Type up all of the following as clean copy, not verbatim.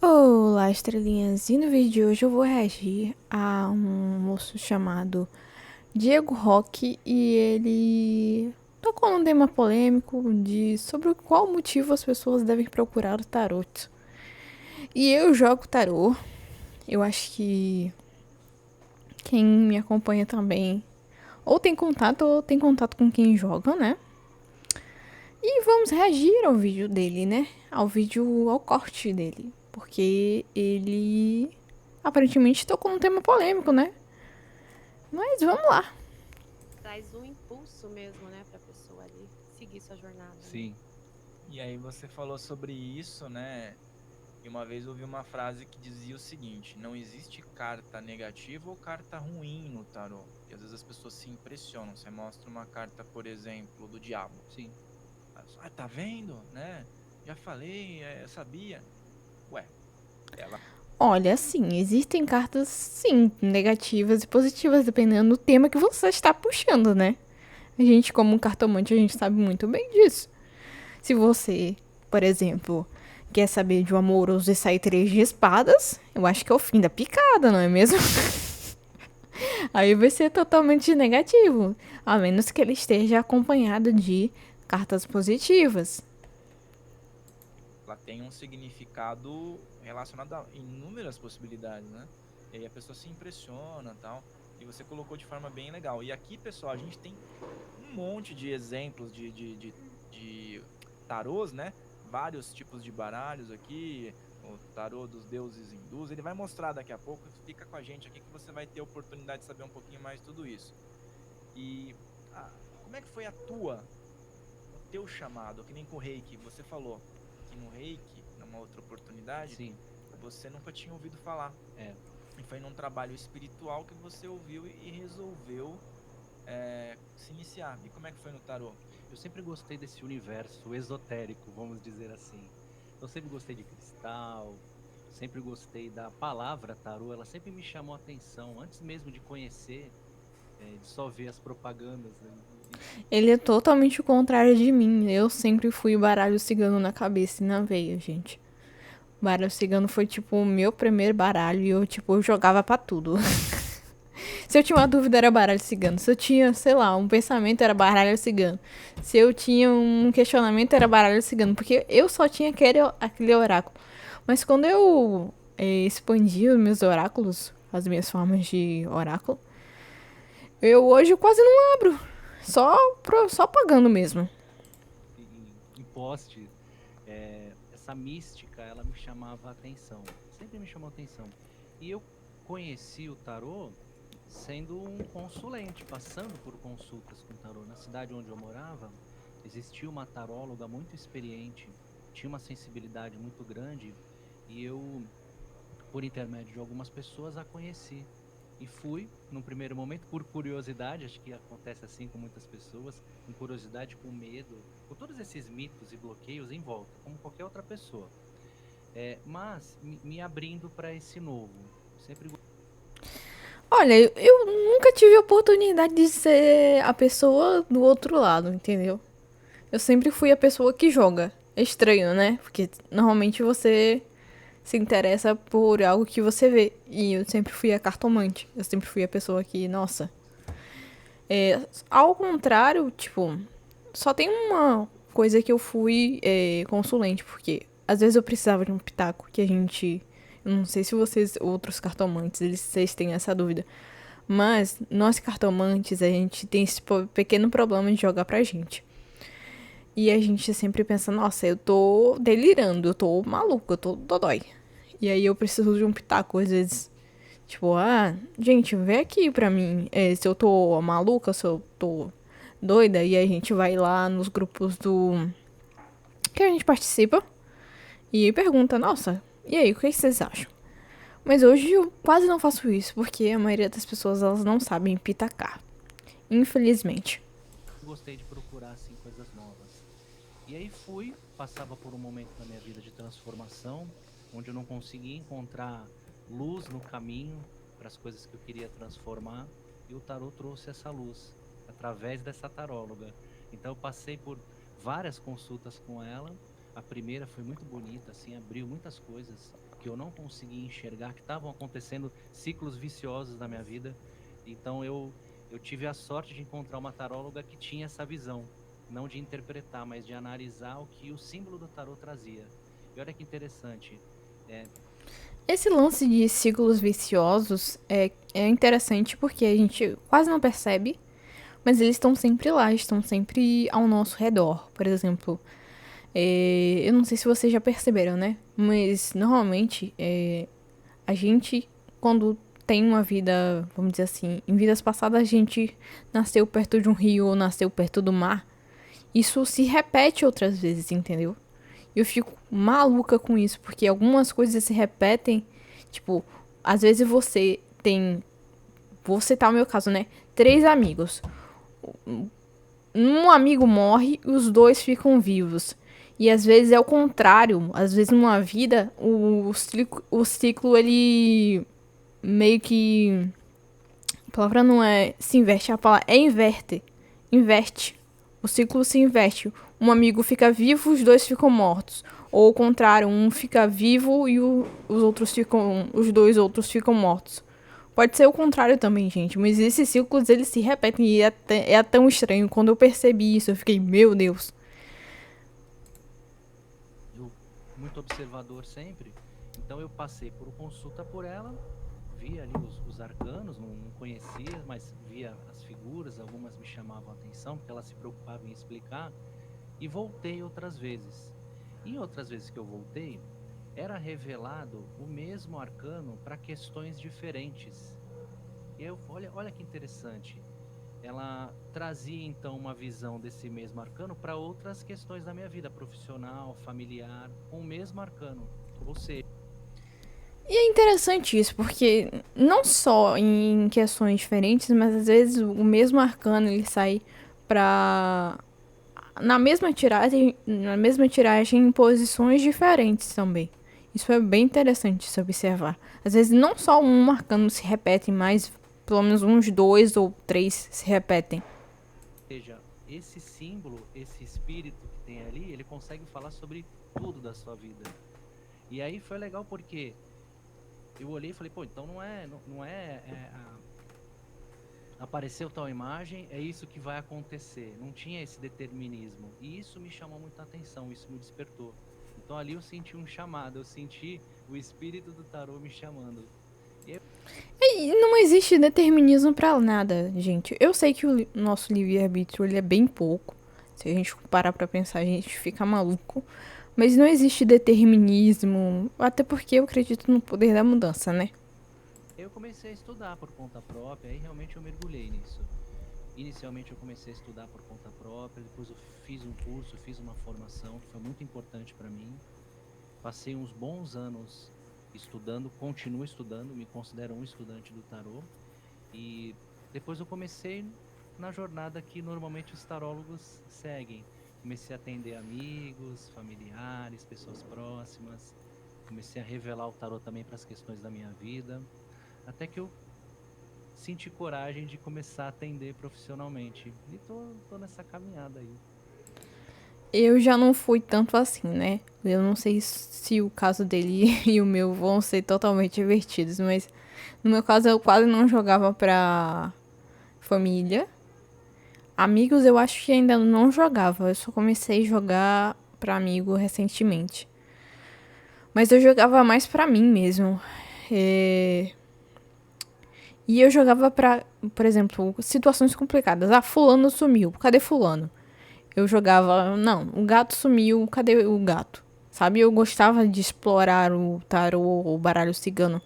Olá, estrelinhas! E no vídeo de hoje eu vou reagir a um moço chamado Diego Roque e ele tocou num tema polêmico de sobre qual motivo as pessoas devem procurar o tarot. E eu jogo tarô. Eu acho que quem me acompanha também ou tem contato com quem joga, né? E vamos reagir ao vídeo dele, né? Ao corte dele. Porque ele aparentemente tocou num tema polêmico, né? Mas vamos lá. Traz um impulso mesmo, né, para a pessoa ali seguir sua jornada, né? Sim. E aí você falou sobre isso, né? E uma vez eu ouvi uma frase que dizia o seguinte: não existe carta negativa ou carta ruim no tarô. E às vezes as pessoas se impressionam. Você mostra uma carta, por exemplo, do diabo. Sim. Ah, tá vendo, né? Já falei, sabia. Ué, ela. Olha, sim, existem cartas, sim, negativas e positivas, dependendo do tema que você está puxando, né? A gente, como um cartomante, a gente sabe muito bem disso. Se você, por exemplo, quer saber de um amoroso e sair três de espadas, eu acho que é o fim da picada, não é mesmo? Aí vai ser totalmente negativo, a menos que ele esteja acompanhado de cartas positivas. Ela tem um significado relacionado a inúmeras possibilidades, né? E aí a pessoa se impressiona, tal. E você colocou de forma bem legal. E aqui, pessoal, a gente tem um monte de exemplos de tarôs, né? Vários tipos de baralhos aqui. O tarô dos deuses hindus. Ele vai mostrar daqui a pouco. Fica com a gente aqui que você vai ter a oportunidade de saber um pouquinho mais de tudo isso. E como é que foi o teu chamado? Que nem com o Reiki, você falou que no Reiki, numa outra oportunidade, Sim. você nunca tinha ouvido falar. É. E foi num trabalho espiritual que você ouviu e resolveu se iniciar. E como é que foi no tarô? Eu sempre gostei desse universo esotérico, vamos dizer assim. Eu sempre gostei de cristal, sempre gostei da palavra tarô, ela sempre me chamou a atenção, antes mesmo de conhecer, de só ver as propagandas, né? Ele é totalmente o contrário de mim. Eu sempre fui baralho cigano na cabeça e na veia, gente. Baralho cigano foi, tipo, o meu primeiro baralho e eu, tipo, eu jogava pra tudo. Se eu tinha uma dúvida, era baralho cigano. Se eu tinha, sei lá, um pensamento, era baralho cigano. Se eu tinha um questionamento, era baralho cigano. Porque eu só tinha aquele oráculo. Mas quando eu expandi os meus oráculos, as minhas formas de oráculo, eu hoje quase não abro. Só pagando mesmo. Em poste, essa mística, ela me chamava a atenção, sempre me chamou a atenção. E eu conheci o tarô sendo um consulente, passando por consultas com tarô. Na cidade onde eu morava, existia uma taróloga muito experiente, tinha uma sensibilidade muito grande, e eu, por intermédio de algumas pessoas, a conheci. E fui, num primeiro momento, por curiosidade, acho que acontece assim com muitas pessoas, com curiosidade, com medo, com todos esses mitos e bloqueios em volta, como qualquer outra pessoa. Mas me abrindo para esse novo. Sempre. Olha, eu nunca tive a oportunidade de ser a pessoa do outro lado, entendeu? Eu sempre fui a pessoa que joga. É estranho, né? Porque normalmente você se interessa por algo que você vê. E eu sempre fui a cartomante. Eu sempre fui a pessoa que, nossa. Ao contrário, tipo, só tem uma coisa que eu fui consulente, porque às vezes eu precisava de um pitaco que a gente. Eu não sei se vocês, outros cartomantes, vocês têm essa dúvida. Mas nós cartomantes, a gente tem esse pequeno problema de jogar pra gente. E a gente sempre pensa, nossa, eu tô delirando, eu tô maluco, eu tô dodói. E aí eu preciso de um pitaco, às vezes. Tipo, gente, vem aqui pra mim se eu tô maluca, se eu tô doida. E aí a gente vai lá nos grupos do que a gente participa e pergunta, nossa, e aí, o que vocês acham? Mas hoje eu quase não faço isso, porque a maioria das pessoas elas não sabem pitacar. Infelizmente. Gostei de procurar assim coisas novas. E aí fui, passava por um momento na minha vida de transformação, onde eu não conseguia encontrar luz no caminho para as coisas que eu queria transformar, e o tarô trouxe essa luz através dessa taróloga. Então eu passei por várias consultas com ela, A primeira foi muito bonita, assim, abriu muitas coisas que eu não conseguia enxergar, que estavam acontecendo ciclos viciosos na minha vida. Então eu tive a sorte de encontrar uma taróloga que tinha essa visão, não de interpretar, mas de analisar o que o símbolo do tarô trazia. E olha que interessante, é, Esse lance de ciclos viciosos é interessante porque a gente quase não percebe, mas eles estão sempre lá, estão sempre ao nosso redor. Por exemplo, eu não sei se vocês já perceberam, né? Mas normalmente a gente, quando tem uma vida, vamos dizer assim, em vidas passadas a gente nasceu perto de um rio ou nasceu perto do mar. Isso se repete outras vezes, entendeu? E eu fico maluca com isso, porque algumas coisas se repetem. Tipo, às vezes você tem. Vou citar o meu caso, né? 3 amigos. Um amigo morre e os dois ficam vivos. E às vezes é o contrário. Às vezes numa vida, o ciclo ele meio que. A palavra não é se inverte, a palavra é inverte. Inverte. O ciclo se inverte. Um amigo fica vivo, os dois ficam mortos. Ou o contrário, um fica vivo e os outros ficam. Os dois outros ficam mortos. Pode ser o contrário também, gente. Mas esses ciclos eles se repetem e é tão estranho. Quando eu percebi isso, eu fiquei, meu Deus. eu muito observador sempre, então eu passei por consulta por ela, via ali os arcanos, não conhecia, mas via as figuras, algumas me chamavam a atenção, porque ela se preocupava em explicar, e voltei outras vezes. Em outras vezes que eu voltei, era revelado o mesmo arcano para questões diferentes. E eu, olha que interessante. Ela trazia então uma visão desse mesmo arcano para outras questões da minha vida, profissional, familiar, com o mesmo arcano. Ou seja, E é interessante isso, porque não só em questões diferentes, mas às vezes o mesmo arcano ele sai pra. Na mesma tiragem em posições diferentes também. Isso é bem interessante se observar. Às vezes não só um arcano se repete, mas pelo menos uns 2 ou 3 se repetem. esse símbolo, esse espírito que tem ali, ele consegue falar sobre tudo da sua vida. E aí foi legal porque eu olhei e falei, pô, então apareceu tal imagem, é isso que vai acontecer. Não tinha esse determinismo. E isso me chamou muita atenção, isso me despertou. Então ali eu senti um chamado, eu senti o espírito do tarô me chamando. E não existe determinismo pra nada, gente. Eu sei que o nosso livre-arbítrio ele é bem pouco. Se a gente parar pra pensar, a gente fica maluco. Mas não existe determinismo, até porque eu acredito no poder da mudança, né? Eu comecei a estudar por conta própria, aí realmente eu mergulhei nisso. Inicialmente eu comecei a estudar por conta própria, depois eu fiz um curso, fiz uma formação que foi muito importante para mim. Passei uns bons anos estudando, continuo estudando, me considero um estudante do tarô. E depois eu comecei na jornada que normalmente os tarólogos seguem. Comecei a atender amigos, familiares, pessoas próximas. Comecei a revelar o tarô também para as questões da minha vida. Até que eu senti coragem de começar a atender profissionalmente. E tô nessa caminhada aí. Eu já não fui tanto assim, né? Eu não sei se o caso dele e o meu vão ser totalmente invertidos, mas no meu caso eu quase não jogava pra família. Amigos eu acho que ainda não jogava, eu só comecei a jogar pra amigo recentemente. Mas eu jogava mais pra mim mesmo. É, E eu jogava pra, por exemplo, situações complicadas. Ah, fulano sumiu, cadê fulano? Eu jogava, não, o gato sumiu, cadê o gato? Sabe, eu gostava de explorar o tarô, o baralho cigano,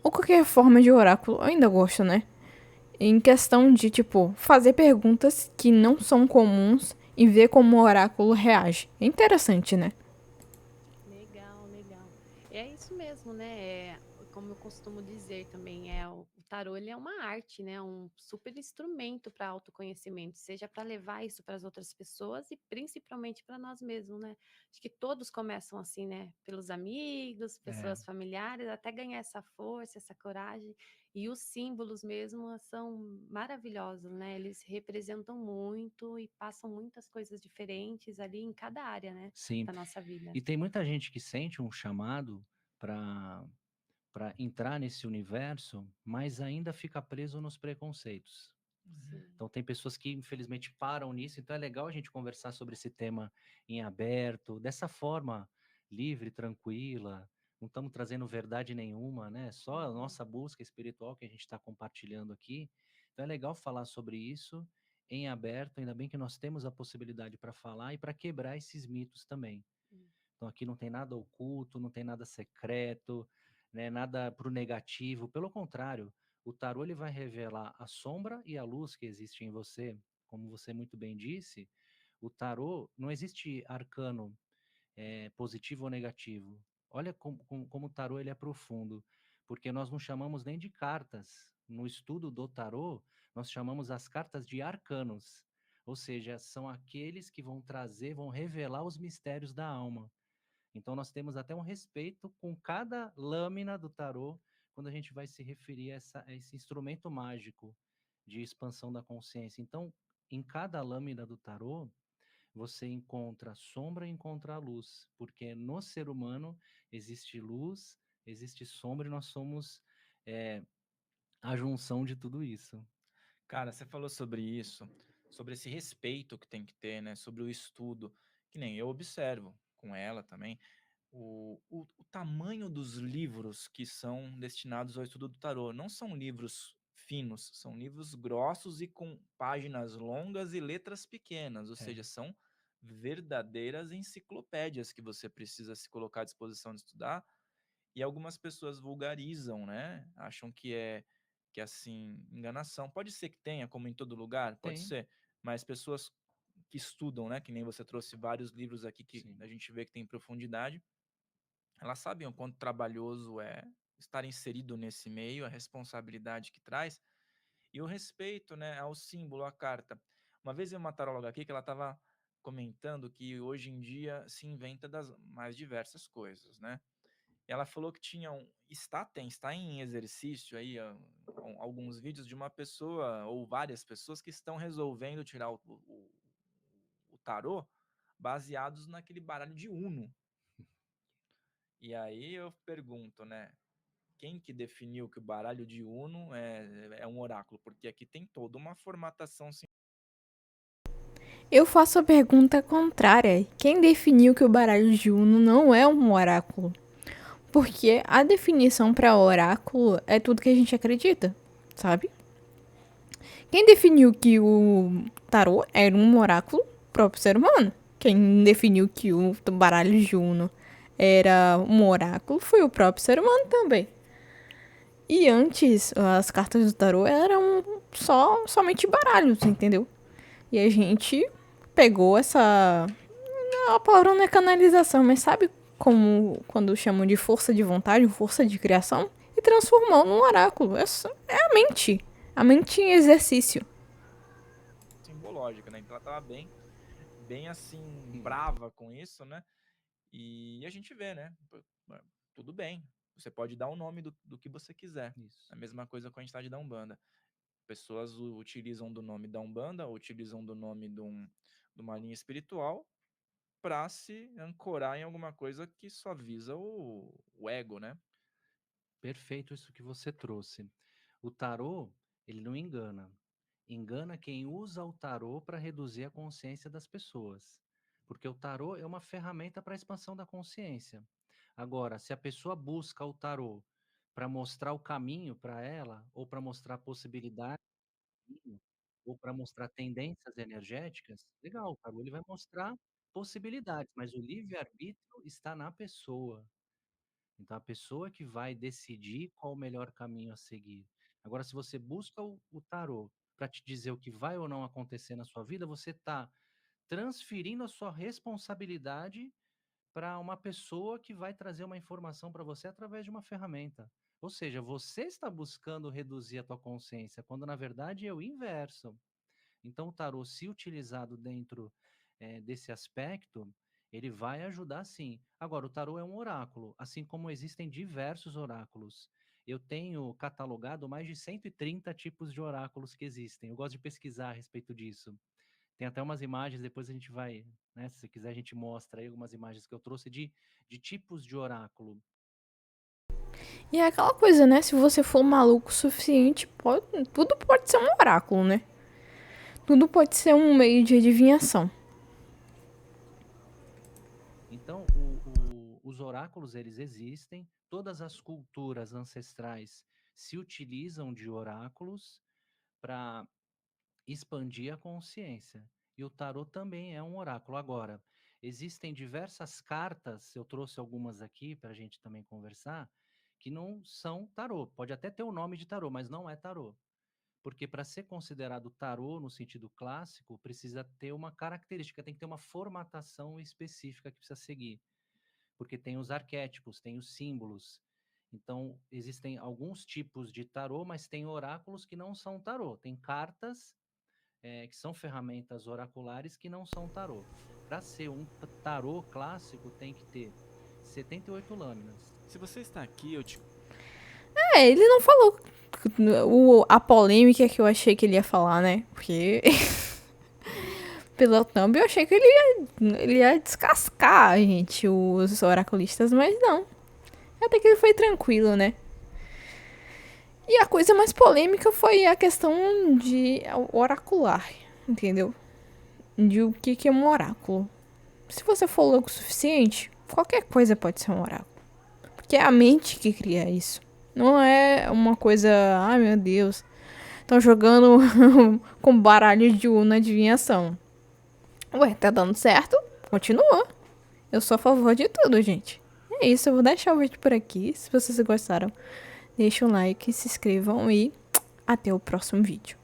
ou qualquer forma de oráculo, eu ainda gosto, né? Em questão de, tipo, fazer perguntas que não são comuns e ver como o oráculo reage. É interessante, né? Legal, legal. É isso mesmo, né? Como eu costumo dizer também, o tarô ele é uma arte, né? Um super instrumento para autoconhecimento, seja para levar isso para as outras pessoas e principalmente para nós mesmos, né? Acho que todos começam assim, né? Pelos amigos, É, pessoas familiares, até ganhar essa força, essa coragem. E os símbolos mesmo são maravilhosos, né? Eles representam muito e passam muitas coisas diferentes ali em cada área, né? sim. Da nossa vida. E tem muita gente que sente um chamado para entrar nesse universo, mas ainda fica preso nos preconceitos. Sim. Então tem pessoas que infelizmente param nisso, então é legal a gente conversar sobre esse tema em aberto, dessa forma livre, tranquila. Não estamos trazendo verdade nenhuma, né? Só a Uhum. nossa busca espiritual que a gente está compartilhando aqui. Então é legal falar sobre isso em aberto, ainda bem que nós temos a possibilidade para falar e para quebrar esses mitos também. Hum. Então aqui não tem nada oculto, não tem nada secreto, né, nada pro negativo. Pelo contrário, o tarô ele vai revelar a sombra e a luz que existe em você. Como você muito bem disse, o tarô não existe arcano positivo ou negativo. Olha como o tarô ele é profundo, porque nós não chamamos nem de cartas. No estudo do tarô, nós chamamos as cartas de arcanos, ou seja, são aqueles que vão trazer, vão revelar os mistérios da alma. Então nós temos até um respeito com cada lâmina do tarô quando a gente vai se referir a esse instrumento mágico de expansão da consciência. Então, em cada lâmina do tarô, você encontra a sombra e encontra a luz, porque no ser humano existe luz, existe sombra e nós somos é, a junção de tudo isso. Cara, você falou sobre isso, sobre esse respeito que tem que ter, né? Sobre o estudo, que nem eu observo com ela também, o tamanho dos livros que são destinados ao estudo do tarô. Não são livros finos, são livros grossos e com páginas longas e letras pequenas, ou É, seja, são verdadeiras enciclopédias que você precisa se colocar à disposição de estudar. E algumas pessoas vulgarizam, né? Acham que é assim, enganação. Pode ser que tenha, como em todo lugar, pode tem, ser, mas pessoas que estudam, né? Que nem você trouxe vários livros aqui que sim. a gente vê que tem profundidade, elas sabem o quanto trabalhoso é estar inserido nesse meio, a responsabilidade que traz e o respeito, né, ao símbolo, à carta. Uma vez eu vi uma taróloga aqui que ela estava comentando que hoje em dia se inventa das mais diversas coisas, né? Ela falou que tinha está em exercício aí alguns vídeos de uma pessoa ou várias pessoas que estão resolvendo tirar o tarô baseados naquele baralho de Uno. E aí eu pergunto, né? Quem que definiu que o baralho de Uno é um oráculo? Porque aqui tem toda uma formatação. Eu faço a pergunta contrária. Quem definiu que o baralho de Uno não é um oráculo? Porque a definição para oráculo é tudo que a gente acredita, sabe? Quem definiu que o tarô era um oráculo? O próprio ser humano. Quem definiu que o baralho de Uno era um oráculo foi o próprio ser humano também. E antes, as cartas do tarô eram somente baralhos, entendeu? E a gente pegou essa. A palavra não é canalização, mas sabe como quando chamam de força de vontade, força de criação? E transformou num oráculo. É a mente. A mente em exercício. Simbológica, né? Então ela estava bem assim, brava com isso, né? E a gente vê, né? Tudo bem. Você pode dar o nome do que você quiser. Isso. A mesma coisa com a entidade da Umbanda. Pessoas utilizam do nome da Umbanda, utilizam do nome de uma linha espiritual para se ancorar em alguma coisa que só visa o ego, né? Perfeito isso que você trouxe. O tarô, ele não engana. Engana quem usa o tarô para reduzir a consciência das pessoas. Porque o tarô é uma ferramenta para a expansão da consciência. Agora, se a pessoa busca o tarô para mostrar o caminho para ela, ou para mostrar possibilidades, ou para mostrar tendências energéticas, legal, o tarô ele vai mostrar possibilidades, mas o livre-arbítrio está na pessoa. Então, a pessoa que vai decidir qual o melhor caminho a seguir. Agora, se você busca o tarô para te dizer o que vai ou não acontecer na sua vida, você está transferindo a sua responsabilidade para uma pessoa que vai trazer uma informação para você através de uma ferramenta. Ou seja, você está buscando reduzir a tua consciência, quando na verdade é o inverso. Então, o tarô, se utilizado dentro desse aspecto, ele vai ajudar sim. Agora, o tarô é um oráculo, assim como existem diversos oráculos. Eu tenho catalogado mais de 130 tipos de oráculos que existem. Eu gosto de pesquisar a respeito disso. Tem até umas imagens, depois a gente vai, né? Se você quiser, a gente mostra aí algumas imagens que eu trouxe de tipos de oráculo. E é aquela coisa, né? Se você for maluco o suficiente, tudo pode ser um oráculo, né? Tudo pode ser um meio de adivinhação. Então, os oráculos, eles existem, todas as culturas ancestrais se utilizam de oráculos para expandir a consciência. E o tarô também é um oráculo. Agora, existem diversas cartas, eu trouxe algumas aqui para a gente também conversar, que não são tarô. Pode até ter o nome de tarô, mas não é tarô. Porque para ser considerado tarô no sentido clássico, precisa ter uma característica, tem que ter uma formatação específica que precisa seguir. Porque tem os arquétipos, tem os símbolos. Então, existem alguns tipos de tarô, mas tem oráculos que não são tarô. Tem cartas que são ferramentas oraculares que não são tarô. Para ser um tarô clássico, tem que ter 78 lâminas. Se você está aqui, eu te Ele não falou a polêmica que eu achei que ele ia falar, né? Porque pelo thumb eu achei que ele ia descascar a gente, os oraculistas, mas não. Até que ele foi tranquilo, né? E a coisa mais polêmica foi a questão de oracular, entendeu? De o que é um oráculo. Se você for louco o suficiente, qualquer coisa pode ser um oráculo. Porque é a mente que cria isso. Não é uma coisa, ai meu Deus, estão jogando com baralho de Uno na adivinhação. Ué, tá dando certo? Continua. Eu sou a favor de tudo, gente. É isso, eu vou deixar o vídeo por aqui. Se vocês gostaram, deixem um like, se inscrevam e até o próximo vídeo.